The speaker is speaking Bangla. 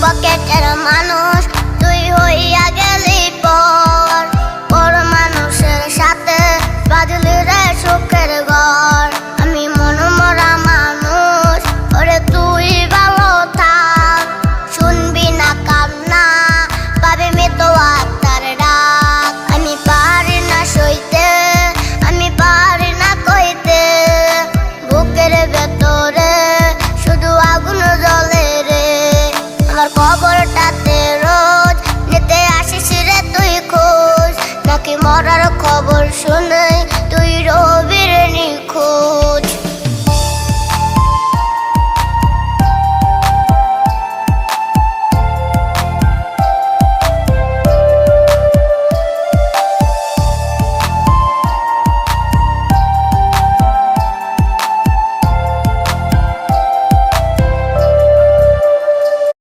পকেটের মানুষ তুই হইয়া গেলি পর, পর মানুষের সাথে বাঁধলি রে সুখের ঘর। আমি মনমরা মানুষ, ওরে তুই ভালো থাক, শুনবি না কান্না, পাবি মৃত আত্মার ডাক। আমি পারি না সইতে, আমি পারি না কইতে, বুকের ভেতরে শুধু আগুন জ্বলে রে। আমার খবরটাতে রোজ নিতে আসিস রে তুই খোঁজ, নাকি মরার খবর শুনে